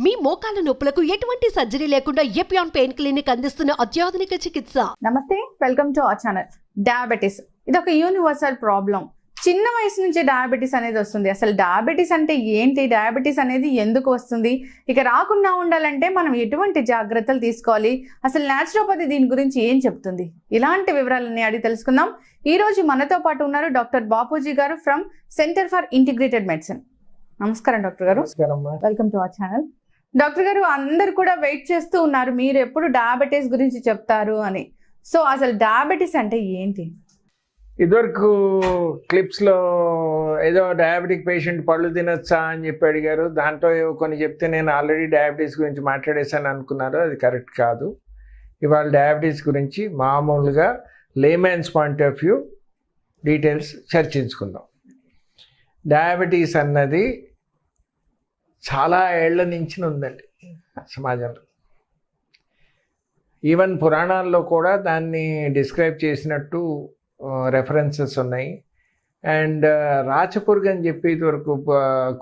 మీ మోకాల నొప్పులకు ఎటువంటి సర్జరీ లేకుండా ఎపియాన్ పెయిన్ క్లినిక్ అందిస్తున్న అత్యాధునిక చికిత్స. నమస్తే, welcome to our channel. Diabetes ఇది ఒక యూనివర్సల్ ప్రాబ్లం. చిన్న వయసు నుంచి డయాబెటీస్ అనేది వస్తుంది. అసలు డయాబెటీస్ అంటే ఏంటి, డయాబెటీస్ అనేది ఎందుకు వస్తుంది, ఇక రాకుండా ఉండాలంటే మనం ఎటువంటి జాగ్రత్తలు తీసుకోవాలి, అసలు న్యాచురోపతి దీని గురించి ఏం చెప్తుంది, ఇలాంటి వివరాలన్నీ అడిగి తెలుసుకుందాం. ఈ రోజు మనతో పాటు ఉన్నారు డాక్టర్ బాపూజీ గారు from centre for integrated medicine. నమస్కారం డాక్టర్ గారు. Welcome to our channel. Doctor గారు, అందరు కూడా వెయిట్ చేస్తూ ఉన్నారు మీరు ఎప్పుడు డయాబెటీస్ గురించి చెప్తారు అని. సో అసలు డయాబెటీస్ అంటే ఏంటి? ఇదివరకు క్లిప్స్లో ఏదో డయాబెటిక్ పేషెంట్ పళ్ళు తినొచ్చా అని చెప్పి అడిగారు. దాంట్లో కొన్ని చెప్తే నేను ఆల్రెడీ డయాబెటీస్ గురించి మాట్లాడేశాను అనుకున్నారు. అది కరెక్ట్ కాదు. ఇవాళ డయాబెటీస్ గురించి మామూలుగా laymen's point of view details చర్చించుకుందాం. డయాబెటీస్ అన్నది చాలా ఏళ్ల నుంచి ఉందండి సమాజంలో. ఈవెన్ పురాణాల్లో కూడా దాన్ని డిస్క్రైబ్ చేసినట్టు రెఫరెన్సెస్ ఉన్నాయి. అండ్ రాచపురుగు అని చెప్పి ఇదివరకు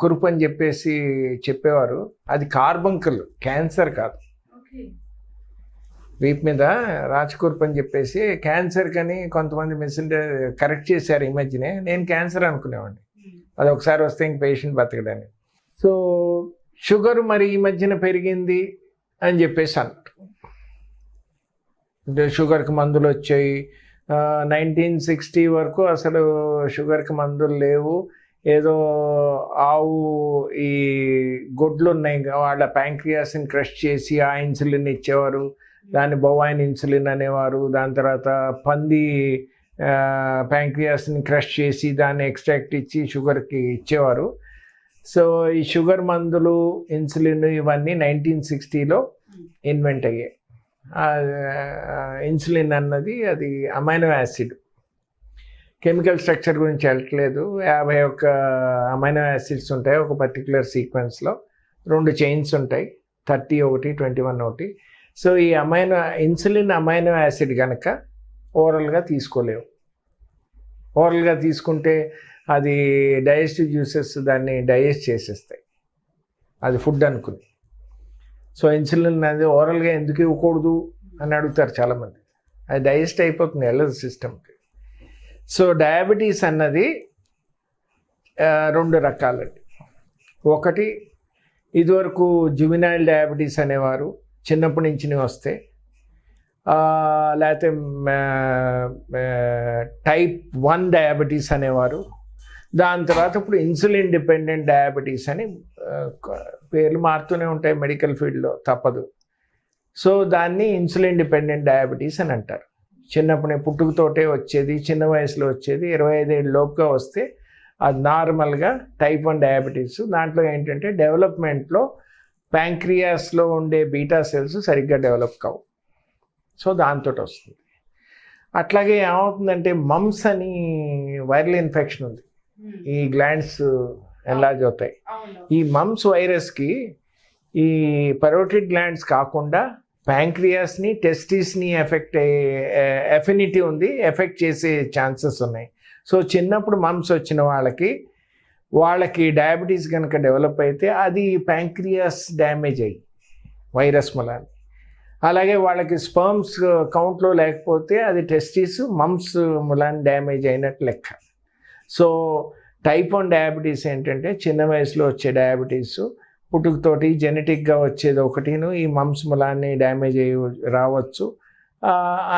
కురుపు అని చెప్పేసి చెప్పేవారు. అది కార్బంకల్, క్యాన్సర్ కాదు. వీపు మీద రాచకురుపు అని చెప్పేసి క్యాన్సర్ కని కొంతమంది కరెక్ట్ చేశారు ఈ మధ్యనే. నేను క్యాన్సర్ అనుకునేవాడిని. అది ఒకసారి వస్తే ఇంక పేషెంట్ బతకడానికి. సో షుగర్ మరి ఈ మధ్యన పెరిగింది అని చెప్పేసి అన్నారు. షుగర్కి మందులు వచ్చాయి. 1960 వరకు అసలు షుగర్కి మందులు లేవు. ఏదో ఆవు ఈ గొడ్లు ఉన్నాయి, వాళ్ళ ప్యాంక్రియాస్ని క్రష్ చేసి ఆ ఇన్సులిన్ ఇచ్చేవారు. దాన్ని బొవైన్ ఇన్సులిన్ అనేవారు. దాని తర్వాత పంది ప్యాంక్రియాస్ని క్రష్ చేసి దాన్ని ఎక్స్ట్రాక్ట్ ఇచ్చి షుగర్కి ఇచ్చేవారు. సో ఈ షుగర్ మందులు, ఇన్సులిన్ ఇవన్నీ 1960లో ఇన్వెంట్ అయ్యాయి. ఇన్సులిన్ అన్నది అది అమైనో యాసిడ్. కెమికల్ స్ట్రక్చర్ గురించి వెళ్ళట్లేదు. 51 అమైనో యాసిడ్స్ ఉంటాయి ఒక పర్టికులర్ సీక్వెన్స్లో. 2 చైన్స్ ఉంటాయి, 30 ఒకటి, 21 ఒకటి. సో ఈ ఇన్సులిన్ అమైనో యాసిడ్ కనుక ఓరల్గా తీసుకోలేవు. ఓరల్గా తీసుకుంటే అది డైజెస్టివ్ జ్యూసెస్ దాన్ని డైజెస్ట్ చేసేస్తాయి, అది ఫుడ్ అనుకుని. సో ఇన్సులిన్ అనేది ఓరల్గా ఎందుకు ఇవ్వకూడదు అని అడుగుతారు చాలామంది. అది డైజెస్ట్ అయిపోతుంది, వెళ్ళదు సిస్టమ్కి. సో డయాబెటీస్ అన్నది 2 రకాలండి. ఒకటి ఇదివరకు జువినైల్ డయాబెటీస్ అనేవారు, చిన్నప్పటి నుంచి వస్తే. లేకపోతే టైప్ 1 డయాబెటీస్ అనేవారు. దాని తర్వాత ఇప్పుడు ఇన్సులిన్ డిపెండెంట్ డయాబెటీస్ అని పేర్లు మారుతూనే ఉంటాయి మెడికల్ ఫీల్డ్లో, తప్పదు. సో దాన్ని ఇన్సులిన్ డిపెండెంట్ డయాబెటీస్ అని అంటారు. చిన్నప్పుడే పుట్టుకతోటే వచ్చేది, చిన్న వయసులో వచ్చేది, 25 ఏళ్ళ లోపుగా వస్తే అది నార్మల్గా టైప్ 1 డయాబెటీస్. దాంట్లో ఏంటంటే డెవలప్మెంట్లో ప్యాంక్రియాస్లో ఉండే బీటా సెల్స్ సరిగ్గా డెవలప్ కావు. సో దాంతో వస్తుంది. అట్లాగే ఏమవుతుందంటే మమ్స్ అని వైరల్ ఇన్ఫెక్షన్ ఉంది. ఈ గ్లాండ్స్ ఎన్లార్జ్ అవుతాయి. ఈ మమ్స్ వైరస్కి ఈ పరోటిడ్ గ్లాండ్స్ కాకుండా ప్యాంక్రియాస్ని, టెస్టిస్ని ఎఫినిటీ ఉంది, ఎఫెక్ట్ చేసే ఛాన్సెస్ ఉన్నాయి. సో చిన్నప్పుడు మమ్స్ వచ్చిన వాళ్ళకి డయాబెటీస్ కనుక డెవలప్ అయితే అది ప్యాంక్రియాస్ డ్యామేజ్ అయ్యి వైరస్ మూలాన్ని. అలాగే వాళ్ళకి స్పర్మ్స్ కౌంట్లో లేకపోతే అది టెస్టిస్, మమ్స్ మూలాన్ని డ్యామేజ్ అయినట్టు లెక్క. సో టైప్ 1 డయాబెటీస్ ఏంటంటే చిన్న వయసులో వచ్చే డయాబెటీస్, పుట్టుకతోటి జెనెటిక్గా వచ్చేది ఒకటిను, ఈ మమ్స్ మూలాన్ని డ్యామేజ్ అయ్యి రావచ్చు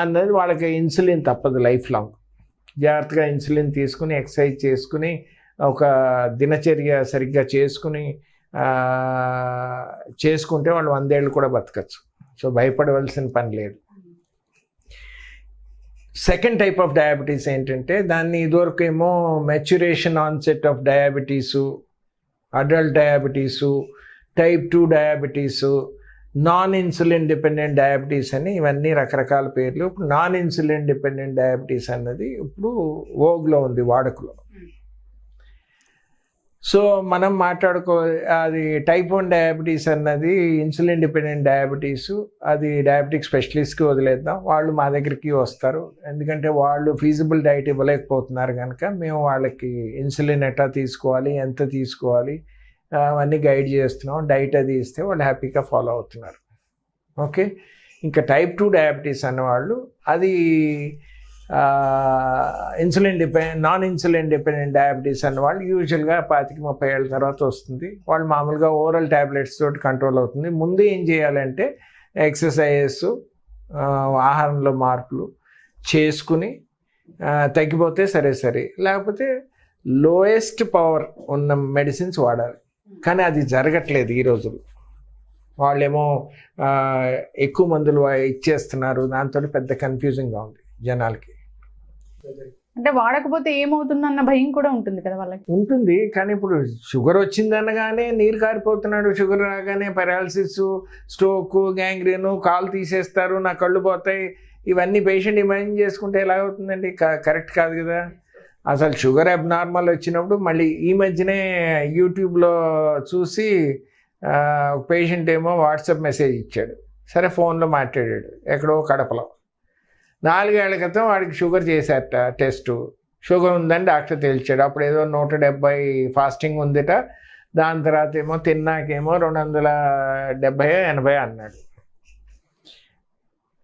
అన్నది. వాళ్ళకి ఇన్సులిన్ తప్పదు లైఫ్ లాంగ్. జాగ్రత్తగా ఇన్సులిన్ తీసుకుని, ఎక్సర్సైజ్ చేసుకుని, ఒక దినచర్య సరిగ్గా చేసుకుంటే వాళ్ళు 100 ఏళ్ళు కూడా బతకచ్చు. సో భయపడవలసిన పని లేదు. సెకండ్ టైప్ ఆఫ్ డయాబెటీస్ ఏంటంటే దాన్ని ఇదివరకు ఏమో maturation onset of diabetes, adult diabetes, type 2 diabetes, non insulin dependent diabetes అని ఇవన్నీ రకరకాల పేర్లు. ఇప్పుడు నాన్ ఇన్సులిన్ డిపెండెంట్ డయాబెటీస్ అన్నది ఇప్పుడు వోగ్లో ఉంది, వాడుకలో. సో మనం అది టైప్ 1 డయాబెటీస్ అన్నది ఇన్సులిన్ డిపెండెంట్ డయాబెటీసు. అది డయాబెటిక్ స్పెషలిస్ట్కి వదిలేద్దాం, వాళ్ళు మా దగ్గరికి వస్తారు. ఎందుకంటే వాళ్ళు ఫీజిబుల్ డైట్ ఇవ్వలేకపోతున్నారు కనుక మేము వాళ్ళకి ఇన్సులిన్ ఎట్లా తీసుకోవాలి, ఎంత తీసుకోవాలి, అవన్నీ గైడ్ చేస్తున్నాం, డైట్ అది ఇస్తే వాళ్ళు హ్యాపీగా ఫాలో అవుతున్నారు. ఓకే, ఇంకా టైప్ 2 డయాబెటీస్ అన్నవాళ్ళు అది నాన్ ఇన్సులిన్ డిపెండెంట్ డయాబెటీస్ అన్నవాళ్ళు యూజువల్గా 25-30 ఏళ్ళ తర్వాత వస్తుంది. వాళ్ళు మామూలుగా ఓరల్ ట్యాబ్లెట్స్ తోటి కంట్రోల్ అవుతుంది. ముందు ఏం చేయాలంటే ఎక్సర్సైజెస్, ఆహారంలో మార్పులు చేసుకుని తగ్గిపోతే సరే, లేకపోతే లోయెస్ట్ పవర్ ఉన్న మెడిసిన్స్ వాడాలి. కానీ అది జరగట్లేదు ఈ రోజుల్లో. వాళ్ళేమో ఎక్కువ మందులు ఇచ్చేస్తున్నారు, దాంతో పెద్ద కన్ఫ్యూజింగ్గా ఉంది జనాలకి. అంటే వాడకపోతే ఏమవుతుందన్న భయం కూడా ఉంటుంది కదా వాళ్ళకి. ఉంటుంది, కానీ ఇప్పుడు షుగర్ వచ్చిందనగానే నీరు కారిపోతున్నాడు, షుగర్ రాగానే పెరాలసిస్, స్ట్రోక్, గ్యాంగ్రీన్, కాలు తీసేస్తారు, నా కళ్ళు పోతాయి, ఇవన్నీ పేషెంట్ ఇమాజిన్ చేసుకుంటే ఎలా అవుతుందండి? కరెక్ట్ కాదు కదా. అసలు షుగర్ అబ్నార్మల్ వచ్చినప్పుడు మళ్ళీ ఈ మధ్యనే యూట్యూబ్లో చూసి పేషెంట్ ఏమో వాట్సాప్ మెసేజ్ ఇచ్చాడు. సరే ఫోన్లో మాట్లాడాడు, ఎక్కడో కడపలో. 4 ఏళ్ల క్రితం వాడికి షుగర్ చేశారట టెస్టు. షుగర్ ఉందని డాక్టర్ తేల్చాడు. అప్పుడు ఏదో 170 ఫాస్టింగ్ ఉందిట. దాని తర్వాత ఏమో తిన్నాకేమో 270-80 అన్నాడు.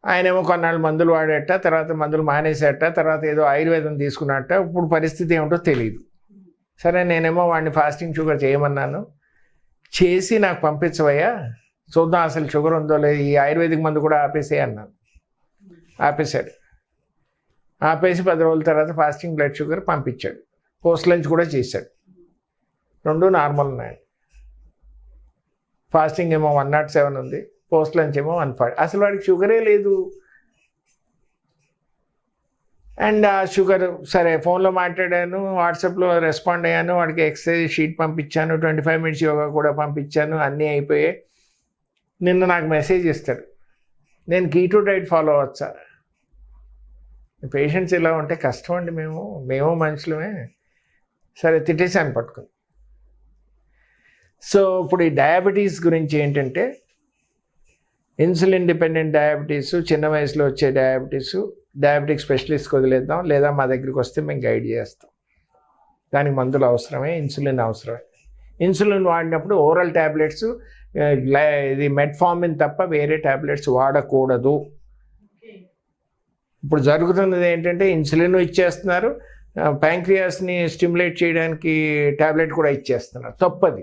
ఆయనేమో కొన్నాళ్ళు మందులు వాడేట, తర్వాత మందులు మానేసేట, తర్వాత ఏదో ఆయుర్వేదం తీసుకున్నట్ట. ఇప్పుడు పరిస్థితి ఏమిటో తెలియదు. సరే నేనేమో వాడిని ఫాస్టింగ్ షుగర్ చేయమన్నాను, చేసి నాకు పంపించవయ్యా, చూద్దాం అసలు షుగర్ ఉందో లేదు, ఈ ఆయుర్వేదిక్ మందు కూడా ఆపేసే అన్నాను. ఆపేశాడు. ఆపేసి 10 రోజుల తర్వాత ఫాస్టింగ్ బ్లడ్ షుగర్ పంపించాడు. పోస్ట్ లంచ్ కూడా చేశాడు, 2 నార్మల్ ఉన్నాయి. ఫాస్టింగ్ ఏమో 107 ఉంది, పోస్ట్ లంచ్ ఏమో 140. అసలు వాడికి షుగరే లేదు. అండ్ ఆ షుగర్ సరే ఫోన్లో మాట్లాడాను, వాట్సాప్లో రెస్పాండ్ అయ్యాను, వాడికి ఎక్సర్సైజ్ షీట్ పంపించాను, 25 మినిట్స్ యోగా కూడా పంపించాను, అన్నీ అయిపోయాయి. నిన్న నాకు మెసేజ్ ఇస్తాడు, నేను కీటో డైట్ ఫాలో అవ్వచ్చా? పేషెంట్స్ ఇలా ఉంటే కష్టం అండి. మేము మనుషులమే. సరే తిట్టేసాను పట్టుకుని. సో ఇప్పుడు ఈ డయాబెటీస్ గురించి ఏంటంటే, ఇన్సులిన్ డిపెండెంట్ డయాబెటీస్, చిన్న వయసులో వచ్చే డయాబెటిక్ స్పెషలిస్ట్కి వదిలేద్దాం, లేదా మా దగ్గరికి వస్తే మేము గైడ్ చేస్తాం. దానికి మందులు అవసరమే, ఇన్సులిన్ అవసరమే. ఇన్సులిన్ వాడినప్పుడు ఓరల్ ట్యాబ్లెట్స్, ఇది మెట్ఫార్మిన్ తప్ప వేరే ట్యాబ్లెట్స్ వాడకూడదు. ఇప్పుడు జరుగుతున్నది ఏంటంటే ఇన్సులిన్ ఇచ్చేస్తున్నారు, ప్యాంక్రియాస్ని స్టిమ్యులేట్ చేయడానికి ట్యాబ్లెట్ కూడా ఇచ్చేస్తున్నారు. తప్పది,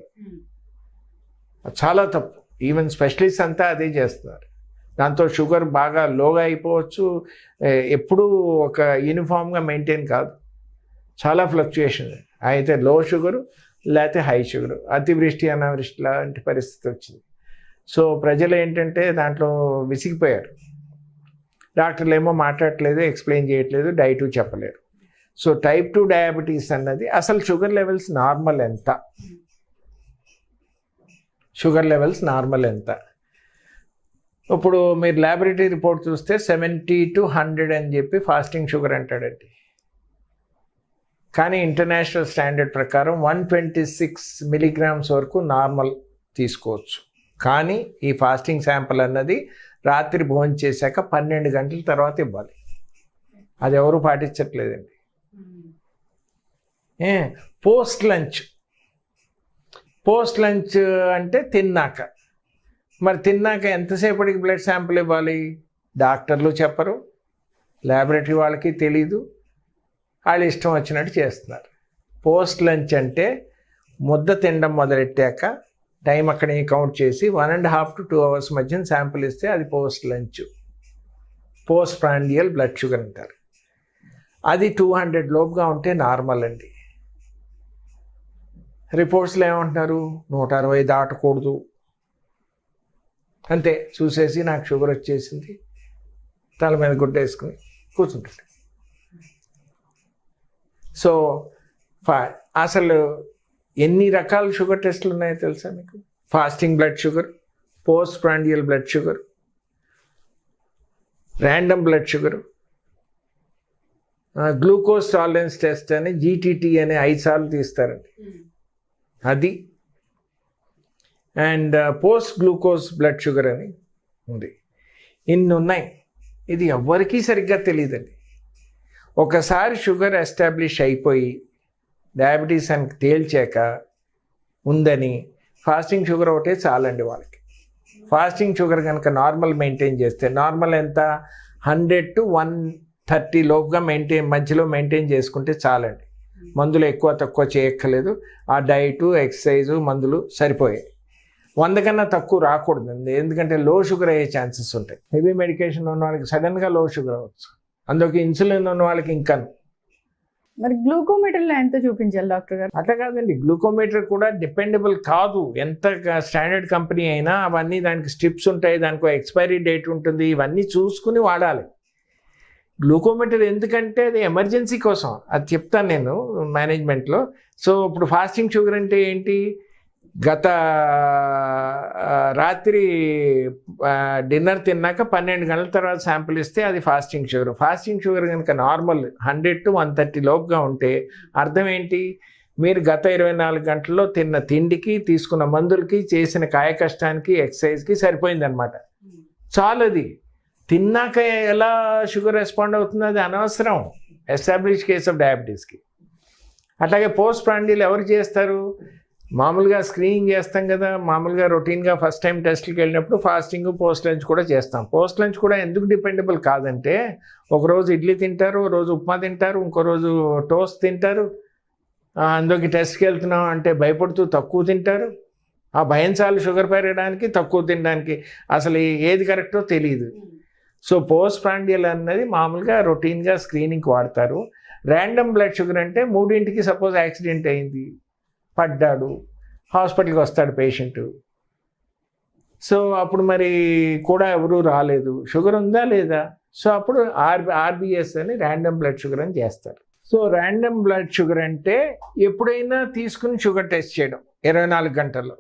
చాలా తప్పు. ఈవెన్ స్పెషలిస్ట్ అంతా అదే చేస్తున్నారు. దాంతో షుగర్ బాగా లోగా అయిపోవచ్చు. ఎప్పుడూ ఒక యూనిఫామ్గా మెయింటైన్ కాదు, చాలా ఫ్లక్చుయేషన్. అయితే లో షుగరు లేకపోతే హై షుగరు, అతివృష్టి అనావృష్టి లాంటి పరిస్థితి వచ్చింది. సో ప్రజలు ఏంటంటే దాంట్లో విసిగిపోయారు. డాక్టర్లు ఏమో మాట్లాడట్లేదు, ఎక్స్ప్లెయిన్ చేయట్లేదు, డైటు చెప్పలేరు. సో టైప్ 2 డయాబెటీస్ అన్నది అసలు షుగర్ లెవెల్స్ నార్మల్ ఎంత? షుగర్ లెవెల్స్ నార్మల్ ఎంత? ఇప్పుడు మీరు ల్యాబొరేటరీ రిపోర్ట్ చూస్తే 70 to 100 అని చెప్పి ఫాస్టింగ్ షుగర్ అంటాడండి. కానీ ఇంటర్నేషనల్ స్టాండర్డ్ ప్రకారం 126 మిలీగ్రామ్స్ వరకు నార్మల్ తీసుకోవచ్చు. కానీ ఈ ఫాస్టింగ్ శాంపుల్ అన్నది రాత్రి భోజనం చేశాక 12 గంటల తర్వాత ఇవ్వాలి. అది ఎవరు పాటించట్లేదండి. పోస్ట్ లంచ్ అంటే తిన్నాక. మరి తిన్నాక ఎంతసేపటికి బ్లడ్ శాంపుల్ ఇవ్వాలి? డాక్టర్లు చెప్పరు, ల్యాబొరేటరీ వాళ్ళకి తెలీదు, వాళ్ళు ఇష్టం వచ్చినట్టు చేస్తున్నారు. పోస్ట్ లంచ్ అంటే ముద్ద తినడం మొదలెట్టాక టైం అక్కడ కౌంట్ చేసి 1.5 to 2 hours మధ్య శాంపుల్ ఇస్తే అది post lunch. Post prandial blood sugar అంటారు. అది 200 లోపుగా ఉంటే నార్మల్ అండి. రిపోర్ట్స్లో ఏమంటున్నారు? 160 దాటకూడదు. అంతే, చూసేసి నాకు షుగర్ వచ్చేసింది, తల మీద గుడ్డేసుకుని కూర్చుంటాడు. సో అసలు ఎన్ని రకాల షుగర్ టెస్టులు ఉన్నాయో తెలుసా మీకు? Fasting blood sugar, post prandial blood sugar, random blood sugar, glucose tolerance test అని GTT అని 5 సార్లు తీస్తారండి అది. And post glucose blood sugar అని ఉంది. ఇన్ని ఉన్నాయి. ఇది ఎవ్వరికీ సరిగ్గా తెలియదండి. ఒకసారి షుగర్ ఎస్టాబ్లిష్ అయిపోయి డయాబెటీస్ అని తేల్చాక ఉందని ఫాస్టింగ్ షుగర్ ఒకటే చాలండి వాళ్ళకి. ఫాస్టింగ్ షుగర్ కనుక నార్మల్ మెయింటైన్ చేస్తే, నార్మల్ ఎంత 100 to 130 లోపుగా మధ్యలో మెయింటైన్ చేసుకుంటే చాలండి. మందులు ఎక్కువ తక్కువ చేయక్కర్లేదు. ఆ డైటు, ఎక్సర్సైజు, మందులు సరిపోయాయి. 100 కన్నా తక్కువ రాకూడదండి, ఎందుకంటే లో షుగర్ అయ్యే ఛాన్సెస్ ఉంటాయి. హెవీ మెడికేషన్ ఉన్న వాళ్ళకి సడన్గా లో షుగర్ అవ్వచ్చు, అందులోకి ఇన్సులిన్ ఉన్న వాళ్ళకి ఇంకా. మరి గ్లూకోమీటర్లో ఎంత చూపించాలి డాక్టర్ గారు? అట్లా కాదండి, గ్లూకోమీటర్ కూడా డిపెండబుల్ కాదు. ఎంత స్టాండర్డ్ కంపెనీ అయినా అవన్నీ దానికి స్ట్రిప్స్ ఉంటాయి, దానికి ఎక్స్పైరీ డేట్ ఉంటుంది, ఇవన్నీ చూసుకుని వాడాలి. గ్లూకోమీటర్ ఎందుకంటే అది ఎమర్జెన్సీ కోసం, అది చెప్తాను నేను మేనేజ్మెంట్లో. సో ఇప్పుడు ఫాస్టింగ్ షుగర్ అంటే ఏంటి, గత రాత్రి డిన్నర్ తిన్నాక 12 గంటల తర్వాత శాంపిల్ ఇస్తే అది ఫాస్టింగ్ షుగర్. ఫాస్టింగ్ షుగర్ కనుక నార్మల్ 100 to 130 లోపుగా ఉంటే అర్థం ఏంటి, మీరు గత 24 గంటల్లో తిన్న తిండికి, తీసుకున్న మందులకి, చేసిన కాయ కష్టానికి, ఎక్సర్సైజ్కి సరిపోయిందనమాట. చాలు. అది తిన్నాక ఎలా షుగర్ రెస్పాండ్ అవుతుందో అది అనవసరం ఎస్టాబ్లిష్ కేస్ ఆఫ్ డయాబెటీస్కి. అట్లాగే పోస్ట్ ప్రాండియల్ ఎవరు చేస్తారు, మామూలుగా స్క్రీనింగ్ చేస్తాం కదా, మామూలుగా రొటీన్గా ఫస్ట్ టైం టెస్ట్కి వెళ్ళినప్పుడు ఫాస్టింగ్, పోస్ట్ లంచ్ కూడా చేస్తాం. పోస్ట్ లంచ్ కూడా ఎందుకు డిపెండబుల్ కాదంటే, ఒకరోజు ఇడ్లీ తింటారు, రోజు ఉప్మా తింటారు, ఇంకో రోజు టోస్ట్ తింటారు. అందులోకి టెస్ట్కి వెళ్తున్నాం అంటే భయపడుతూ తక్కువ తింటారు. ఆ భయం చాలు షుగర్ పెరగడానికి, తక్కువ తినడానికి. అసలు ఏది కరెక్టో తెలియదు. సో పోస్ట్ ప్రాండియల్ అన్నది మామూలుగా రొటీన్గా స్క్రీనింగ్కి వాడతారు. ర్యాండమ్ బ్లడ్ షుగర్ అంటే 3ంటికి సపోజ్ యాక్సిడెంట్ అయింది, పడ్డాడు, హాస్పిటల్కి వస్తాడు పేషెంటు. సో అప్పుడు మరి కూడా ఎవరూ రాలేదు, షుగర్ ఉందా లేదా, సో అప్పుడు ఆర్బిఎస్ అని ర్యాండమ్ బ్లడ్ షుగర్ అని చేస్తారు. సో ర్యాండమ్ బ్లడ్ షుగర్ అంటే ఎప్పుడైనా తీసుకుని షుగర్ టెస్ట్ చేయడం 24 గంటల్లో.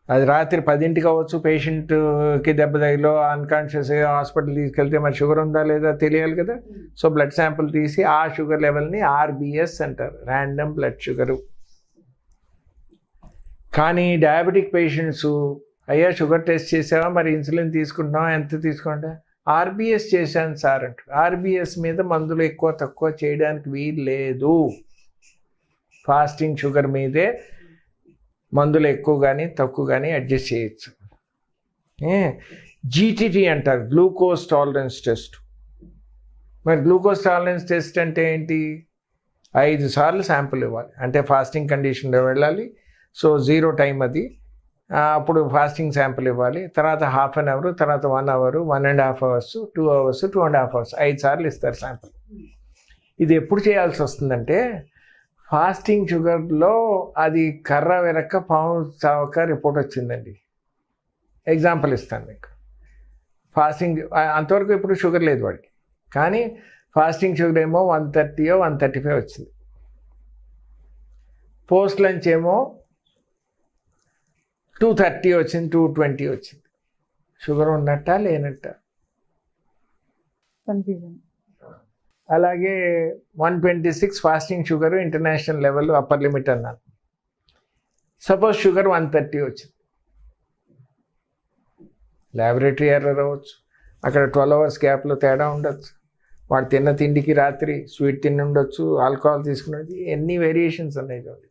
అది రాత్రి 10ంటికి అవ్వచ్చు, పేషెంట్కి దెబ్బ తగిలో అన్కాన్షియస్గా హాస్పిటల్ తీసుకెళ్తే మరి షుగర్ ఉందా లేదా తెలియాలి కదా. సో బ్లడ్ శాంపుల్ తీసి ఆ షుగర్ లెవెల్ని ఆర్బిఎస్ అంటారు, ర్యాండమ్ బ్లడ్ షుగరు. కానీ డయాబెటిక్ పేషెంట్స్, అయ్యా షుగర్ టెస్ట్ చేసావా, మరి ఇన్సులిన్ తీసుకుంటున్నావా, ఎంత తీసుకుంటా, ఆర్బిఎస్ చేశాను సార్ అంటారు. ఆర్బిఎస్ మీద మందులు ఎక్కువ తక్కువ చేయడానికి వీలు లేదు. ఫాస్టింగ్ షుగర్ మీదే మందులు ఎక్కువ కానీ తక్కువ కానీ అడ్జస్ట్ చేయొచ్చు. జీటీటీ అంటారు, గ్లూకోజ్ టాలరెన్స్ టెస్ట్. మరి గ్లూకోజ్ టాలరెన్స్ టెస్ట్ అంటే ఏంటి, 5 సార్లు శాంపుల్ ఇవ్వాలి. అంటే ఫాస్టింగ్ కండిషన్లో వెళ్ళాలి. సో 0 టైం అది, అప్పుడు ఫాస్టింగ్ శాంపుల్ ఇవ్వాలి. తర్వాత ½ అన్ అవర్, తర్వాత 1 అవర్, 1.5 అవర్స్, 2 అవర్స్, 2.5 అవర్స్, 5 సార్లు ఇస్తారు శాంపుల్. ఇది ఎప్పుడు చేయాల్సి వస్తుందంటే, ఫాస్టింగ్ షుగర్లో అది కర్ర వెనక పాము చావక రిపోర్ట్ వచ్చిందండి. ఎగ్జాంపుల్ ఇస్తాను మీకు. ఫాస్టింగ్ అంతవరకు ఎప్పుడు షుగర్ లేదు వాడికి, కానీ ఫాస్టింగ్ షుగర్ ఏమో 130 or 135 వచ్చింది. పోస్ట్ లంచ్ ఏమో 230 వచ్చింది, 220 వచ్చింది. షుగర్ ఉన్నట్టా లేనట్ట కన్ఫ్యూజన్. అలాగే 126 fasting sugar international level upper limit అన్నాను. సపోజ్ షుగర్ 130 వచ్చింది, ల్యాబొరేటరీ ఎర్రర్ అవ్వచ్చు, అక్కడ 12 అవర్స్ గ్యాప్లో తేడా ఉండొచ్చు, వాడు తిన్న తిండికి రాత్రి స్వీట్ తిని ఉండొచ్చు, ఆల్కహాల్ తీసుకున్నది, ఎన్ని వేరియేషన్స్ అనేది ఉంది.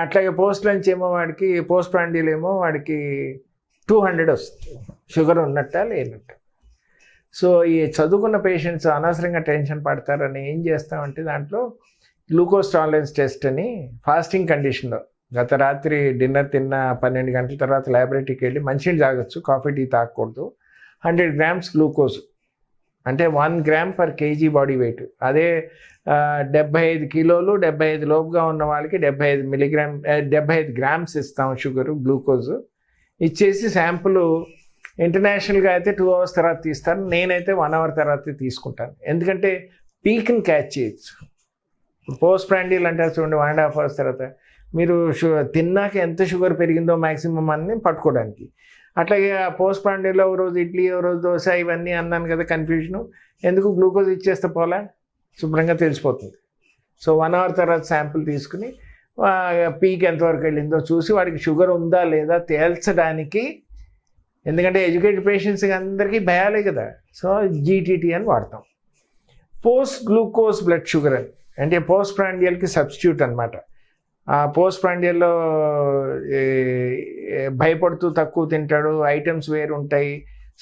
అట్లాగే పోస్ట్ లంచ్ ఏమో వాడికి, పోస్ట్ ప్రాండియల్ ఏమో వాడికి 200 వస్తుంది. షుగర్ ఉన్నట్టా లేనట్ట. సో ఈ చదువుకున్న పేషెంట్స్ అనవసరంగా టెన్షన్ పడతారని ఏం చేస్తామంటే, దాంట్లో గ్లూకోజ్ టాలరెన్స్ టెస్ట్ అని ఫాస్టింగ్ కండిషన్లో గత రాత్రి డిన్నర్ తిన్న 12 గంటల తర్వాత ల్యాబొరేటరీకి వెళ్ళి మంచినీళ్ళు తాగొచ్చు, కాఫీ టీ తాగకూడదు. 100 grams గ్లూకోజ్ అంటే 1 gram per kg body weight. అదే 75 కిలోలు 75 లోపుగా ఉన్న వాళ్ళకి 75 grams ఇస్తాం షుగరు, గ్లూకోజు ఇచ్చేసి శాంపుల్ ఇంటర్నేషనల్గా అయితే 2 hours తర్వాత తీస్తారు, నేనైతే 1 hour తర్వాత తీసుకుంటాను. ఎందుకంటే పీక్ని క్యాచ్ చేయొచ్చు. పోస్ట్ ప్రాండియల్ అంటే చూడండి 1.5 hours తర్వాత మీరు తిన్నాక ఎంత షుగర్ పెరిగిందో మ్యాక్సిమం అని పట్టుకోవడానికి. అట్లాగే పోస్ట్ ప్రాండియల్లో ఒక రోజు ఇడ్లీ, ఒక రోజు దోశ, ఇవన్నీ అన్నాను కదా కన్ఫ్యూజను. ఎందుకు గ్లూకోజ్ ఇచ్చేస్తే పోలా, శుభ్రంగా తెలిసిపోతుంది. సో 1 hour తర్వాత శాంపుల్ తీసుకుని పీక్ ఎంతవరకు వెళ్ళిందో చూసి వాడికి షుగర్ ఉందా లేదా తేల్చడానికి, ఎందుకంటే ఎడ్యుకేటెడ్ పేషెంట్స్కి అందరికీ భయాలే కదా, సో జీటీటీ అని వాడతాం. పోస్ట్ గ్లూకోజ్ బ్లడ్ షుగర్ అని అంటే పోస్ట్ ప్రాండియల్కి సబ్స్టిట్యూట్ అనమాట. ఆ పోస్ట్ ప్రాండియల్లో భయపడుతూ తక్కువ తింటాడు, ఐటమ్స్ వేరు ఉంటాయి.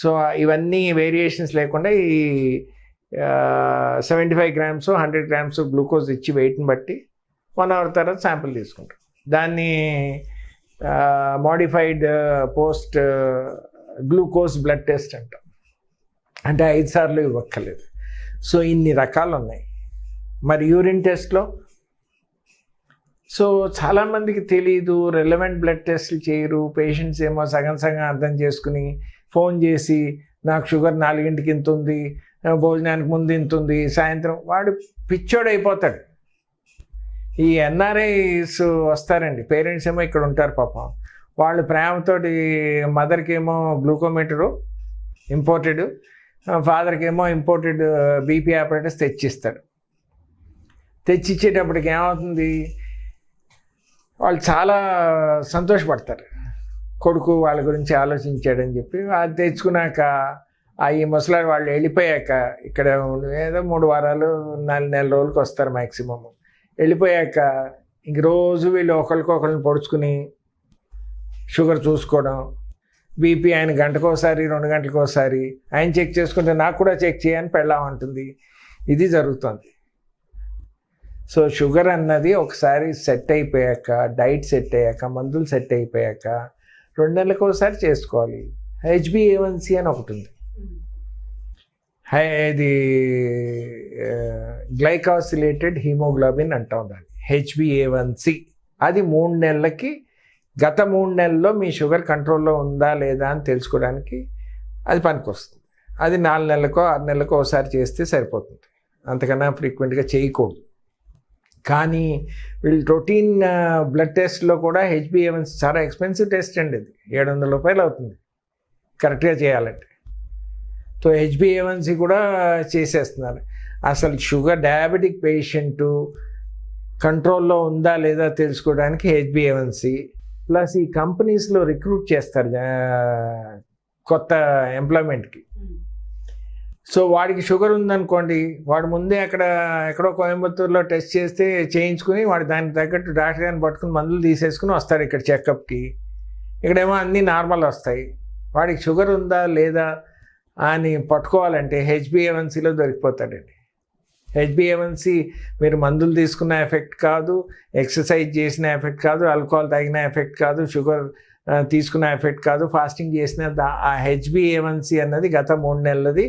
సో ఇవన్నీ వేరియేషన్స్ లేకుండా ఈ 75 grams 100 grams గ్లూకోజ్ ఇచ్చి వెయిట్ని బట్టి 1 hour తర్వాత శాంపిల్ తీసుకుంటారు. దాన్ని modified post glucose blood test అంటాం. అంటే 5 సార్లు ఇవ్వక్కర్లేదు. సో ఇన్ని రకాలు ఉన్నాయి. మరి యూరిన్ టెస్ట్లో సో చాలామందికి తెలీదు, రెలవెంట్ బ్లడ్ టెస్ట్లు చేయరు. పేషెంట్స్ ఏమో సగం సగం అర్థం చేసుకుని ఫోన్ చేసి నాకు షుగర్ 4 ఇంత ఉంది, భోజనానికి ముందు ఇంత ఉంది, సాయంత్రం, వాడు పిచ్చోడు అయిపోతాడు. ఈ ఎన్ఆర్ఐస్ వస్తారండి, పేరెంట్స్ ఏమో ఇక్కడ ఉంటారు పాపం, వాళ్ళు ప్రేమతోటి మదర్కి ఏమో గ్లూకోమీటరు ఇంపోర్టెడ్, ఫాదర్కి ఏమో ఇంపోర్టెడ్ బీపీ ఆపరేటర్స్ తెచ్చిస్తాడు. తెచ్చిచ్చేటప్పటికి ఏమవుతుంది, వాళ్ళు చాలా సంతోషపడతారు, కొడుకు వాళ్ళ గురించి ఆలోచించాడని చెప్పి. అది తెచ్చుకున్నాక ఈ ముసలాడు వాళ్ళు వెళ్ళిపోయాక, ఇక్కడ ఏదో 3 వారాలు 4 నెలల రోజులకి వస్తారు మ్యాక్సిమమ్. వెళ్ళిపోయాక ఇంక రోజు వీళ్ళు ఒకరికొకరిని పొడుచుకుని షుగర్ చూసుకోవడం, బీపీ ఆయన గంటకోసారి 2 గంటలకోసారి ఆయన చెక్ చేసుకుంటే నాకు కూడా చెక్ చేయని పెళ్ళామంటుంది. ఇది జరుగుతుంది. సో షుగర్ అన్నది ఒకసారి సెట్ అయిపోయాక, డైట్ సెట్ అయ్యాక, మందులు సెట్ అయిపోయాక 2 నెలలకు ఒకసారి చేసుకోవాలి. HbA1c అని ఒకటి ఉంది, ఇది గ్లైకాసిలేటెడ్ హీమోగ్లోబిన్ అంటాం దాన్ని, HbA1c. అది 3 నెలలకి, గత 3 నెలల్లో మీ షుగర్ కంట్రోల్లో ఉందా లేదా అని తెలుసుకోవడానికి అది పనికొస్తుంది. అది 4 నెలలకో 6 నెలలకో ఒకసారి చేస్తే సరిపోతుంది, అంతకన్నా ఫ్రీక్వెంట్గా చేయకూడదు. కానీ వీళ్ళు రొటీన్ బ్లడ్ టెస్ట్లో కూడా HbA1c చాలా ఎక్స్పెన్సివ్ టెస్ట్ అండి, అది 700 రూపాయలు అవుతుంది కరెక్ట్గా చేయాలంటే. సో HbA1c కూడా చేసేస్తున్నారు. అసలు షుగర్ డయాబెటిక్ పేషెంటు కంట్రోల్లో ఉందా లేదా తెలుసుకోవడానికి HbA1c ప్లస్ ఈ కంపెనీస్లో రిక్రూట్ చేస్తారు కొత్త ఎంప్లాయ్మెంట్కి. సో వాడికి షుగర్ ఉందనుకోండి, వాడు ముందే ఎక్కడో కోయంబత్తూరులో టెస్ట్ చేస్తే చేయించుకుని వాడు దానికి తగ్గట్టు డాక్టర్ గారిని పట్టుకుని మందులు తీసేసుకుని వస్తాడు ఇక్కడ చెకప్కి. ఇక్కడేమో అన్నీ నార్మల్ వస్తాయి. వాడికి షుగర్ ఉందా లేదా అని పట్టుకోవాలంటే HbA1cలో దొరికిపోతాడండి. HbA1c మీరు మందులు తీసుకున్న ఎఫెక్ట్ కాదు, ఎక్సర్సైజ్ చేసిన ఎఫెక్ట్ కాదు, ఆల్కహాల్ తాగిన ఎఫెక్ట్ కాదు, షుగర్ తీసుకున్న ఎఫెక్ట్ కాదు, ఫాస్టింగ్ చేసిన ఆ HbA1c అన్నది గత 3 నెలలది,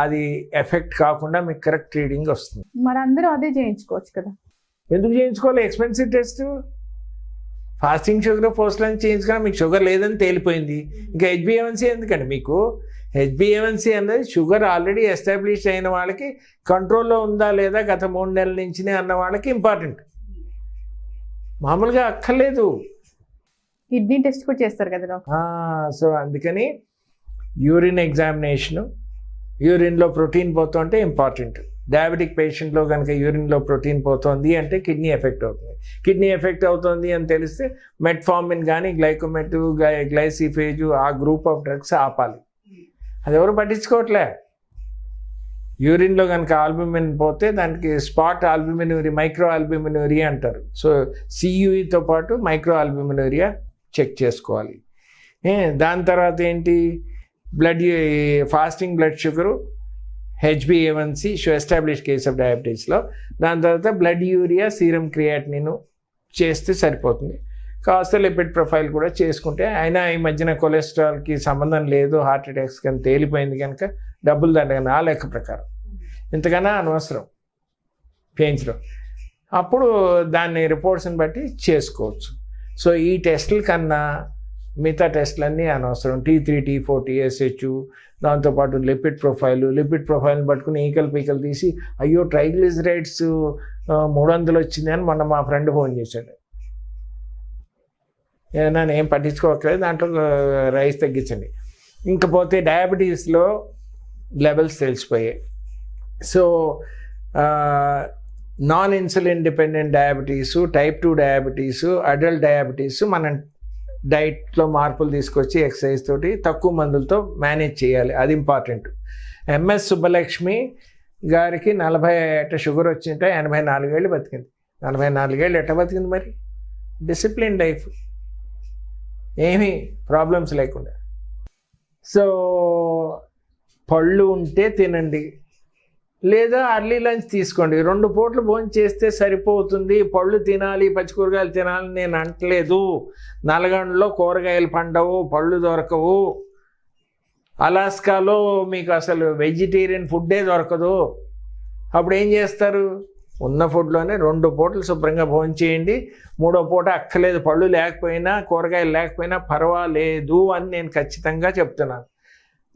అది ఎఫెక్ట్ కాకుండా మీకు కరెక్ట్ రీడింగ్ వస్తుంది. మరి అందరూ అదే చేయించుకోవచ్చు కదా? ఎందుకు చేయించుకోవాలి? Expensive test. ఫాస్టింగ్ షుగర్ పోస్ట్లని చేయించుకున్నా మీకు షుగర్ లేదని తేలిపోయింది, ఇంకా HbA1c ఎందుకండి మీకు? HbA1c అన్నది షుగర్ ఆల్రెడీ ఎస్టాబ్లిష్ అయిన వాళ్ళకి, కంట్రోల్లో ఉందా లేదా గత 3 నెలల నుంచి అన్న వాళ్ళకి ఇంపార్టెంట్, మామూలుగా అక్కర్లేదు. కిడ్నీ టెస్ట్ కూడా చేస్తారు కదా డాక్టర్? సో అందుకని యూరిన్ ఎగ్జామినేషను, యూరిన్లో ప్రోటీన్ పోతుంటే ఇంపార్టెంట్. డయాబెటిక్ పేషెంట్లో కనుక యూరిన్లో ప్రోటీన్ పోతుంది అంటే కిడ్నీ ఎఫెక్ట్ అవుతుంది. కిడ్నీ ఎఫెక్ట్ అవుతుంది అని తెలిస్తే మెట్ఫార్మిన్ కానీ గ్లైకోమెట్, గ్లైసిఫేజు, ఆ గ్రూప్ ఆఫ్ డ్రగ్స్ ఆపాలి. అది ఎవరు పట్టించుకోవట్లే. యూరిన్లో కనుక ఆల్బుమిన్ పోతే దానికి స్పాట్ ఆల్బుమినూరియా, మైక్రో ఆల్బుమినూరియా అంటారు. సో CUEతో పాటు మైక్రో ఆల్బుమినూరియా చెక్ చేసుకోవాలి. దాని తర్వాత ఏంటి, fasting blood sugar, HbA1c establish case of డయాబెటీస్లో. దాని తర్వాత బ్లడ్ యూరియా, సీరం క్రియాటినిన్ చేస్తే సరిపోతుంది. కాస్త లిపిడ్ ప్రొఫైల్ కూడా చేసుకుంటే, అయినా ఈ మధ్యన కొలెస్ట్రాల్కి సంబంధం లేదు, హార్ట్ అటాక్స్ కానీ తేలిపోయింది కనుక డబ్బులు దండగా ఆ లెక్క ప్రకారం ఇంతకన్నా అనవసరం చేయించడం. అప్పుడు దాన్ని రిపోర్ట్స్ని బట్టి చేసుకోవచ్చు. సో ఈ టెస్టుల కన్నా మిగతా టెస్టులన్నీ అనవసరం. T3, T4, TSH, దాంతోపాటు లిపిడ్ ప్రొఫైల్ని పట్టుకుని పీకలు తీసి అయ్యో ట్రైగ్లిజరైడ్స్ 300 వచ్చింది అని మొన్న మా ఫ్రెండ్ ఫోన్ చేశాడు. నన్ను ఏం పట్టించుకోవట్లేదు, దాంట్లో రైస్ తగ్గించండి. ఇంకపోతే డయాబెటీస్లో లెవెల్స్ తెలిసిపోయాయి. So non insulin dependent diabetes, type 2 డయాబెటీసు, అడల్ట్ డయాబెటీసు మనం డైట్లో మార్పులు తీసుకొచ్చి ఎక్సర్సైజ్ తోటి తక్కువ మందులతో మేనేజ్ చేయాలి, అది ఇంపార్టెంట్. MS సుబ్బలక్ష్మి గారికి 40 షుగర్ వచ్చింటే 84 ఏళ్ళు బతికింది. 44 ఏళ్ళు ఎట్ట బతికింది మరి? డిసిప్లిన్ లైఫ్, ఏమీ ప్రాబ్లమ్స్ లేకుండా. సో పళ్ళు ఉంటే తినండి, లేదా అర్లీ లంచ్ తీసుకోండి. 2 పూటలు భోజనం చేస్తే సరిపోతుంది. పళ్ళు తినాలి, పచ్చి కూరగాయలు తినాలని నేను అంటలేదు. నల్గొండలో కూరగాయలు పండవు, పళ్ళు దొరకవు. అలాస్కాలో మీకు అసలు వెజిటేరియన్ ఫుడ్డే దొరకదు. అప్పుడు ఏం చేస్తారు? ఉన్న ఫుడ్లోనే 2 పూటలు శుభ్రంగా భోజనం చేయండి. 3వ పూట అక్కర్లేదు, పళ్ళు లేకపోయినా కూరగాయలు లేకపోయినా పర్వాలేదు అని నేను ఖచ్చితంగా చెప్తున్నాను.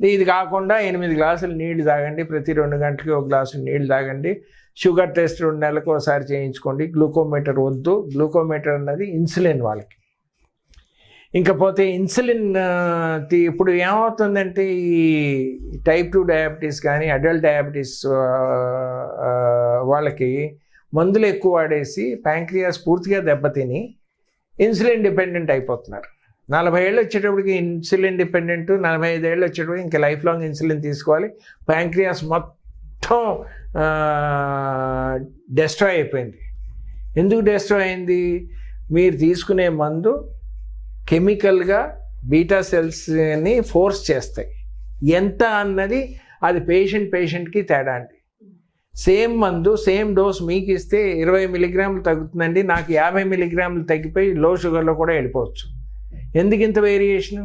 ఇది కాకుండా 8 గ్లాసులు నీళ్లు తాగండి, ప్రతి 2 గంటలకి 1 గ్లాసు నీళ్లు తాగండి. షుగర్ టెస్ట్ 2 నెలలకు ఒకసారి చేయించుకోండి. గ్లూకోమీటర్ వద్దు. గ్లూకోమీటర్ అన్నది ఇన్సులిన్ వాళ్ళకి. ఇంకపోతే ఇన్సులిన్ ఇప్పుడు ఏమవుతుందంటే ఈ టైప్ 2 డయాబెటీస్ కానీ అడల్ట్ డయాబెటీస్ వాళ్ళకి మందులు ఎక్కువ వాడేసి ప్యాంక్రియాస్ పూర్తిగా దెబ్బతిని ఇన్సులిన్ డిపెండెంట్ అయిపోతున్నారు. 40 ఏళ్ళు వచ్చేటప్పటికి ఇన్సులిన్ డిపెండెంట్, 45 ఏళ్ళు వచ్చేటప్పటికి ఇంకా లైఫ్ లాంగ్ ఇన్సులిన్ తీసుకోవాలి. ప్యాంక్రియాస్ మొత్తం డెస్ట్రాయ్ అయిపోయింది. ఎందుకు డెస్ట్రాయ్ అయింది? మీరు తీసుకునే మందు కెమికల్గా బీటా సెల్స్ని ఫోర్స్ చేస్తాయి. ఎంత అన్నది అది పేషెంట్కి తేడా అండి. సేమ్ మందు సేమ్ డోస్ మీకు ఇస్తే 20 మిల్లీగ్రాములు తగ్గుతుందండి, నాకు 50 మిల్లీగ్రాములు తగ్గిపోయి లో షుగర్లో కూడా వెళ్ళిపోవచ్చు. ఎందుకు ఇంత వేరియేషను?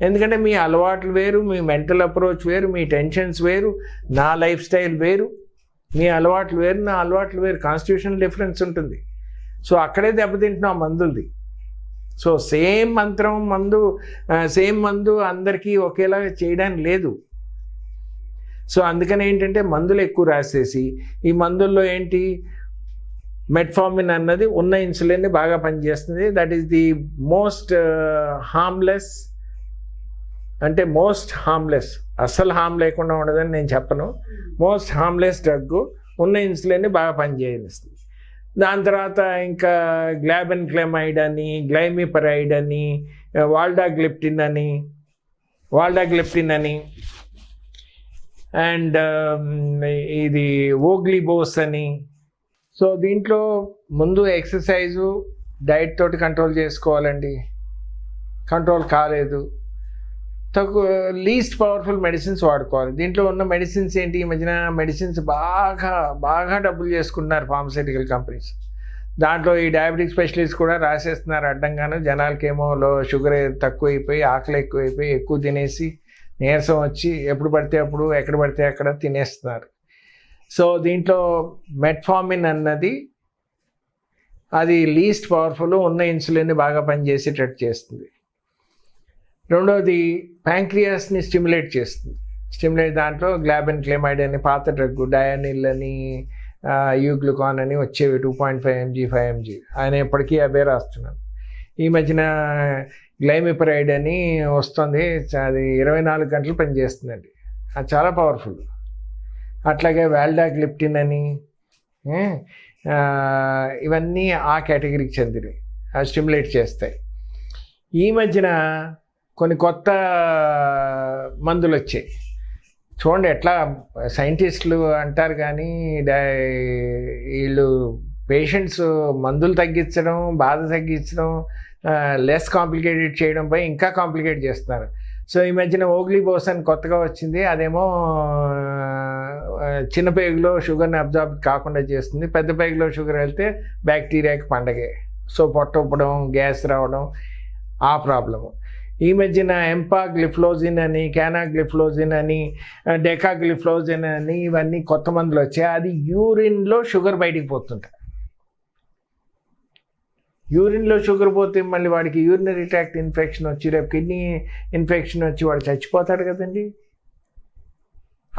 ఎందుకంటే మీ అలవాట్లు వేరు, మీ మెంటల్ అప్రోచ్ వేరు, మీ టెన్షన్స్ వేరు, నా లైఫ్ స్టైల్ వేరు, మీ అలవాట్లు వేరు, నా అలవాట్లు వేరు, కాన్స్టిట్యూషనల్ డిఫరెన్స్ ఉంటుంది. సో అక్కడే దెబ్బతింటున్నాం మందులది. సో సేమ్ మందు అందరికీ ఒకేలా చేయడానికి లేదు. సో అందుకని ఏంటంటే మందులు ఎక్కువ రాసేసి ఈ మందుల్లో ఏంటి మెట్ఫార్మిన్ అన్నది ఉన్న ఇన్సులిన్ని బాగా పనిచేస్తుంది. That is the most harmless, అంటే మోస్ట్ హార్మ్లెస్, అస్సలు హార్మ్ లేకుండా ఉండదని నేను చెప్పను. మోస్ట్ హార్మ్లెస్ డ్రగ్ ఉన్న ఇన్సులిన్ని బాగా పనిచేయనిస్తుంది. దాని తర్వాత ఇంకా గ్లాబెన్క్లమైడ్ అని, గ్లైమిపరైడ్ అని, వాల్డాగ్లిప్టిన్ అని అండ్ ఇది ఓగ్లిబోస్ అని. సో దీంట్లో ముందు ఎక్సర్సైజు డైట్ తోటి కంట్రోల్ చేసుకోవాలండి. కంట్రోల్ కాలేదు, లీస్ట్ పవర్ఫుల్ మెడిసిన్స్ వాడుకోవాలి. దీంట్లో ఉన్న మెడిసిన్స్ ఏంటి? ఈ మధ్యన మెడిసిన్స్ బాగా డబ్బులు చేసుకుంటున్నారు ఫార్మస్యూటికల్ కంపెనీస్. దాంట్లో ఈ డయాబెటిక్ స్పెషలిస్ట్ కూడా రాసేస్తున్నారు అడ్డంగాను. జనాలకేమో షుగర్ తక్కువైపోయి, ఆకలి ఎక్కువైపోయి, ఎక్కువ తినేసి నీరసం వచ్చి ఎప్పుడు పడితే అప్పుడు ఎక్కడ పడితే అక్కడ తినేస్తున్నారు. సో దీంట్లో మెట్ఫార్మిన్ అన్నది అది లీస్ట్ పవర్ఫుల్, ఉన్న ఇన్సులిన్ని బాగా పనిచేసేటట్టు చేస్తుంది. రెండవది ప్యాంక్రియాస్ని స్టిమ్యులేట్ చేస్తుంది. దాంట్లో గ్లాబెన్క్లమైడ్ అని పాత డ్రగ్, డయానిల్ అని, యూగ్లుకాన్ అని వచ్చేవి 2.5 mg 5 mg. ఆయన ఎప్పటికీ అవే రాస్తున్నాను. ఈ మధ్యన గ్లైమిపరైడ్ అని వస్తుంది, అది 24 గంటలు పనిచేస్తుందండి, అది చాలా పవర్ఫుల్. అట్లాగే వాల్డాగ్లిప్టిన్ అని, ఇవన్నీ ఆ కేటగిరీకి చెందినవి, అవి స్టిమ్యులేట్ చేస్తాయి. ఈ మధ్యన కొన్ని కొత్త మందులు వచ్చాయి చూడండి. ఎట్లా సైంటిస్టులు అంటారు కానీ వీళ్ళు పేషెంట్స్ మందులు తగ్గించడం, బాధ తగ్గించడం, లెస్ కాంప్లికేటెడ్ చేయడంపై ఇంకా కాంప్లికేట్ చేస్తున్నారు. సో ఈ మధ్యన ఓగ్లిబోస్ అని కొత్తగా వచ్చింది. అదేమో చిన్న పేగులో షుగర్ని అబ్జార్బ్ కాకుండా చేస్తుంది, పెద్ద పేగులో షుగర్ వెళ్తే బ్యాక్టీరియాకి పండగే. సో పొట్ట ఉప్పడం, గ్యాస్ రావడం, ఆ ప్రాబ్లము. ఈ మధ్యన ఎంపాగ్లిఫ్లోజిన్ అని, క్యానాగ్లిఫ్లోజిన్ అని, డెకాగ్లిఫ్లోజిన్ అని, ఇవన్నీ కొత్త మందులు వచ్చాయి. అది యూరిన్లో షుగర్ బయటికి పోతుంటాయి. యూరిన్లో షుగర్ పోతే మళ్ళీ వాడికి యూరినరీ ట్రాక్ట్ ఇన్ఫెక్షన్ వచ్చి, రేపు కిడ్నీ ఇన్ఫెక్షన్ వచ్చి వాడు చచ్చిపోతాడు కదండి.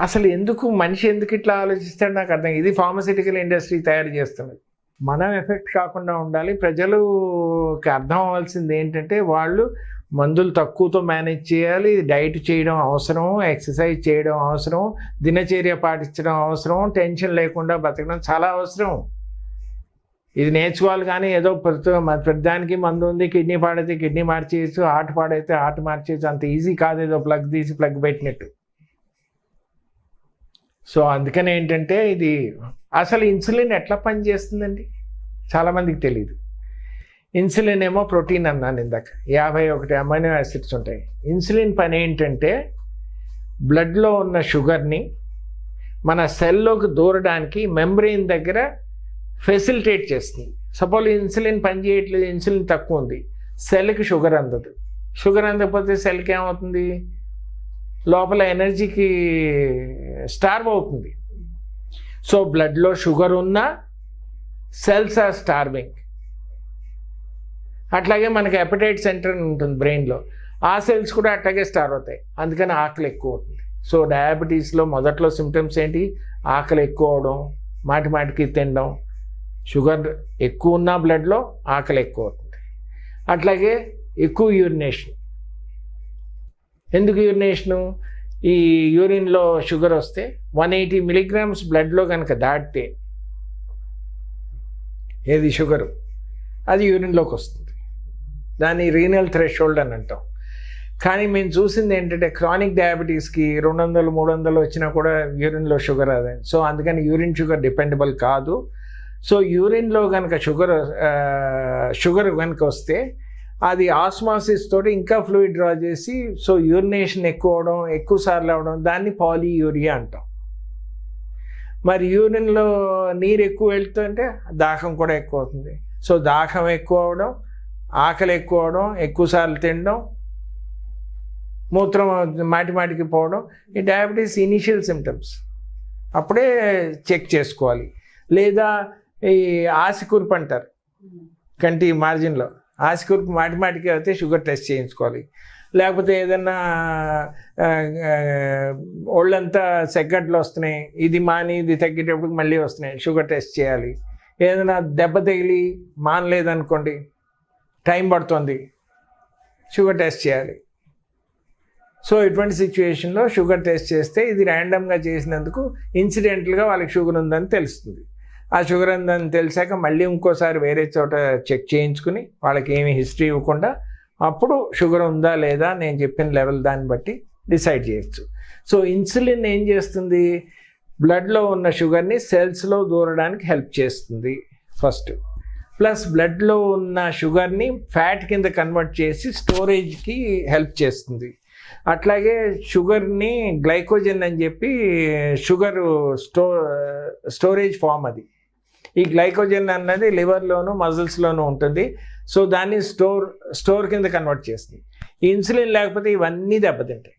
అసలు మనిషి ఎందుకు ఇట్లా ఆలోచిస్తాడు నాకు అర్థం. ఇది ఫార్మస్యూటికల్ ఇండస్ట్రీ తయారు చేస్తున్నది. మనం ఎఫెక్ట్ కాకుండా ఉండాలి. ప్రజలకు అర్థం అవ్వాల్సింది ఏంటంటే వాళ్ళు మందులు తక్కువతో మేనేజ్ చేయాలి, డైట్ చేయడం అవసరం, ఎక్సర్సైజ్ చేయడం అవసరం, దినచర్య పాటించడం అవసరం, టెన్షన్ లేకుండా బతకడం చాలా అవసరం. ఇది నేర్చుకోవాలి. కానీ ఏదో ప్రతిదానికి మందు ఉంది, కిడ్నీ పాడైతే కిడ్నీ మార్చేయచ్చు, హార్ట్ పాడైతే హార్ట్ మార్చేయచ్చు, అంత ఈజీ కాదు ఏదో ప్లగ్ తీసి ప్లగ్ పెట్టినట్టు. సో అందుకని ఏంటంటే ఇది అసలు ఇన్సులిన్ ఎట్లా పనిచేస్తుందండి చాలామందికి తెలియదు. ఇన్సులిన్ ఏమో ప్రోటీన్ అన్నాను ఇందాక, 51 అమైనో యాసిడ్స్ ఉంటాయి. ఇన్సులిన్ పని ఏంటంటే బ్లడ్లో ఉన్న షుగర్ని మన సెల్లోకి దూరడానికి మెంబ్రెయిన్ దగ్గర ఫెసిలిటేట్ చేస్తుంది. సపోజ్ ఇన్సులిన్ పనిచేయట్లేదు, ఇన్సులిన్ తక్కువ ఉంది, సెల్కి షుగర్ అందదు. షుగర్ అందకపోతే సెల్కి ఏమవుతుంది, లోపల ఎనర్జీకి స్టార్వ్ అవుతుంది. సో బ్లడ్లో షుగర్ ఉన్నా సెల్స్ ఆర్ స్టార్వింగ్. అట్లాగే మనకి హెపటైట్ సెంటర్ అని ఉంటుంది బ్రెయిన్లో, ఆ సెల్స్ కూడా అట్లాగే స్టార్వ్ అవుతాయి, అందుకని ఆకలి ఎక్కువ అవుతుంది. సో డయాబెటీస్లో మొదట్లో సిమ్టమ్స్ ఏంటి, ఆకలి ఎక్కువ అవడం, మాటికి తినడం, షుగర్ ఎక్కువ ఉన్న బ్లడ్లో ఆకలి ఎక్కువ అవుతుంది. అట్లాగే ఎక్కువ యూరినేషన్. ఎందుకు యూరినేషను, ఈ యూరిన్లో షుగర్ వస్తే 180 మిలీగ్రామ్స్ బ్లడ్లో కనుక దాటితే ఏది షుగరు, అది యూరిన్లోకి వస్తుంది. దాన్ని రీనల్ థ్రెషోల్డ్ అని అంటాం. కానీ మేము చూసింది ఏంటంటే క్రానిక్ డయాబెటీస్కి 200, 300 వచ్చినా కూడా యూరిన్లో షుగర్ అదే. సో అందుకని యూరిన్ షుగర్ డిపెండబుల్ కాదు. సో యూరిన్లో కనుక షుగర్ కనుక వస్తే అది ఆస్మాసిస్ తోటి ఇంకా ఫ్లూయిడ్ డ్రా చేసి, సో యూరినేషన్ ఎక్కువ అవడం, ఎక్కువ సార్లు అవడం, దాన్ని పాలీయూరియా అంటాం. మరి యూరిన్లో నీరు ఎక్కువ వెళ్తుంటే దాహం కూడా ఎక్కువ అవుతుంది. సో దాహం ఎక్కువ అవడం, ఆకలి ఎక్కువ అవడం, ఎక్కువసార్లు తినడం, మూత్రం మాటికి పోవడం, ఈ డయాబెటీస్ ఇనిషియల్ సిమ్టమ్స్. అప్పుడే చెక్ చేసుకోవాలి. లేదా ఈ ఆసికుర్పు అంటారు, కంటి మార్జిన్లో ఆసికుర్పు మాటికి అయితే షుగర్ టెస్ట్ చేయించుకోవాలి. లేకపోతే ఏదన్నా ఒళ్ళంతా సెగ్గట్లు వస్తున్నాయి, ఇది మాని ఇది తగ్గేటప్పుడు మళ్ళీ వస్తున్నాయి, షుగర్ టెస్ట్ చేయాలి. ఏదైనా దెబ్బ తగిలి మానలేదనుకోండి, టైం పడుతుంది, షుగర్ టెస్ట్ చేయాలి. సో ఇటువంటి సిచ్యువేషన్లో షుగర్ టెస్ట్ చేస్తే ఇది ర్యాండమ్గా చేసినందుకు ఇన్సిడెంటల్గా వాళ్ళకి షుగర్ ఉందని తెలుస్తుంది. ఆ షుగర్ ఉందని తెలిసాక మళ్ళీ ఇంకోసారి వేరే చోట చెక్ చేయించుకుని వాళ్ళకి ఏమి హిస్టరీ ఇవ్వకుండా అప్పుడు షుగర్ ఉందా లేదా నేను చెప్పిన లెవెల్ దాన్ని బట్టి డిసైడ్ చేయొచ్చు. సో ఇన్సులిన్ ఏం చేస్తుంది, బ్లడ్లో ఉన్న షుగర్ని సెల్స్లో దూరడానికి హెల్ప్ చేస్తుంది ఫస్ట్. ప్లస్ బ్లడ్లో ఉన్న షుగర్ని ఫ్యాట్ కింద కన్వర్ట్ చేసి స్టోరేజ్కి హెల్ప్ చేస్తుంది. అట్లాగే షుగర్ని గ్లైకోజన్ అని చెప్పి షుగర్ స్టోరేజ్ ఫామ్ అది. ఈ గ్లైకోజన్ అన్నది లివర్లోను మజిల్స్లోనూ ఉంటుంది. సో దాన్ని స్టోర్ కింద కన్వర్ట్ చేస్తుంది. ఈ ఇన్సులిన్ లేకపోతే ఇవన్నీ దెబ్బతింటాయి.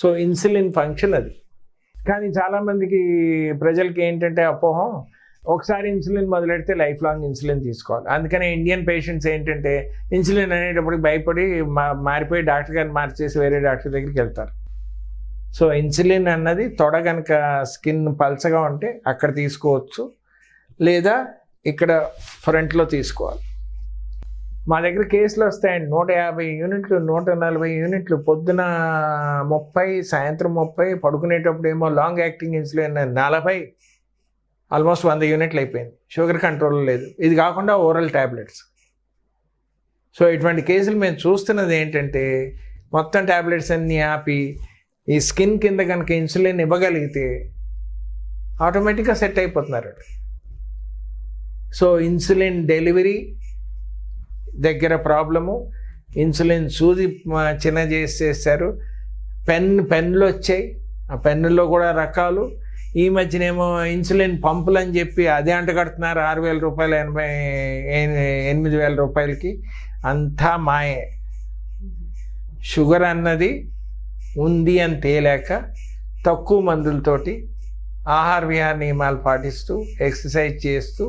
సో ఇన్సులిన్ ఫంక్షన్ అది. కానీ చాలామందికి ప్రజలకి ఏంటంటే అపోహం, ఒకసారి ఇన్సులిన్ మొదలెడితే లైఫ్ లాంగ్ ఇన్సులిన్ తీసుకోవాలి. అందుకనే ఇండియన్ పేషెంట్స్ ఏంటంటే ఇన్సులిన్ అనేటప్పటికి భయపడి మారిపోయి డాక్టర్ గారిని మార్చేసి వేరే డాక్టర్ దగ్గరికి వెళ్తారు. సో ఇన్సులిన్ అన్నది తొడ కనుక స్కిన్ పల్చగా ఉంటే అక్కడ తీసుకోవచ్చు, లేదా ఇక్కడ ఫ్రంట్లో తీసుకోవాలి. మా దగ్గర కేసులు వస్తాయండి, 150 యూనిట్లు, 140 యూనిట్లు, పొద్దున 30, సాయంత్రం 30, పడుకునేటప్పుడు ఏమో లాంగ్ యాక్టింగ్ ఇన్సులిన్ 40, ఆల్మోస్ట్ 100 యూనిట్లు అయిపోయింది. షుగర్ కంట్రోల్ లేదు. ఇది కాకుండా ఓరల్ ట్యాబ్లెట్స్. సో ఇటువంటి కేసులు మేము చూస్తున్నది ఏంటంటే మొత్తం ట్యాబ్లెట్స్ అన్నీ ఆపి ఈ స్కిన్ కింద కనుక ఇన్సులిన్ ఇవ్వగలిగితే ఆటోమేటిక్గా సెట్ అయిపోతున్నారు. సో ఇన్సులిన్ డెలివరీ దగ్గర ప్రాబ్లము, ఇన్సులిన్ సూది చిన్న చేసేసారు, పెన్నులు వచ్చాయి, ఆ పెన్నుల్లో కూడా రకాలు. ఈ మధ్యనేమో ఇన్సులిన్ పంపులు అని చెప్పి అదే అంటగడుతున్నారు 6,000 రూపాయలు, 8,000 రూపాయలకి. అంతా మాయే. షుగర్ అన్నది ఉంది అని తేలేక తక్కువ మందులతోటి ఆహార విహార నియమాలు పాటిస్తూ ఎక్సర్సైజ్ చేస్తూ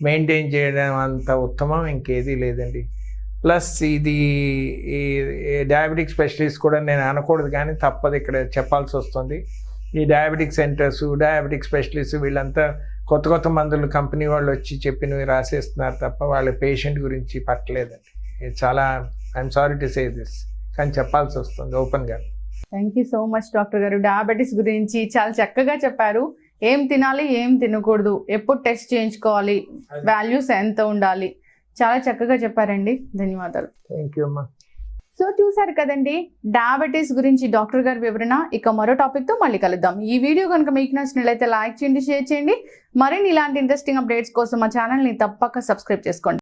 మెయింటైన్ చేయడం అంత ఉత్తమం ఇంకేదీ లేదండి. ప్లస్ ఇది ఈ డయాబెటిక్ స్పెషలిస్ట్ కూడా నేను అనకూడదు కానీ తప్పదు, ఇక్కడ చెప్పాల్సి వస్తుంది. ఈ డయాబెటిక్ సెంటర్స్, డయాబెటిక్ స్పెషలిస్ట్ వీళ్ళంతా కొత్త మందులు కంపెనీ వాళ్ళు వచ్చి చెప్పినవి రాసేస్తున్నారు తప్ప వాళ్ళ పేషెంట్ గురించి పట్టలేదండి. ఇది చాలా, I'm sorry to say this, కానీ చెప్పాల్సి వస్తుంది ఓపెన్గా. Thank you so much doctor గారు. డయాబెటీస్ గురించి చాలా చక్కగా చెప్పారు. ఏం తినాలి, ఏం తినకూడదు, ఎప్పుడు టెస్ట్ చేయించుకోవాలి, వాల్యూస్ ఎంత ఉండాలి, చాలా చక్కగా చెప్పారండి. ధన్యవాదాలు. థ్యాంక్ యూ అమ్మా. సో చూసారు కదండి డయాబెటీస్ గురించి డాక్టర్ గారి వివరణ. ఇక మరో టాపిక్తో మళ్ళీ కలుద్దాం. ఈ వీడియో కనుక మీకు నచ్చినట్లయితే లైక్ చేయండి, షేర్ చేయండి. మరిన్ని ఇలాంటి ఇంట్రెస్టింగ్ అప్డేట్స్ కోసం మా ఛానల్ని తప్పక సబ్స్క్రైబ్ చేసుకోండి.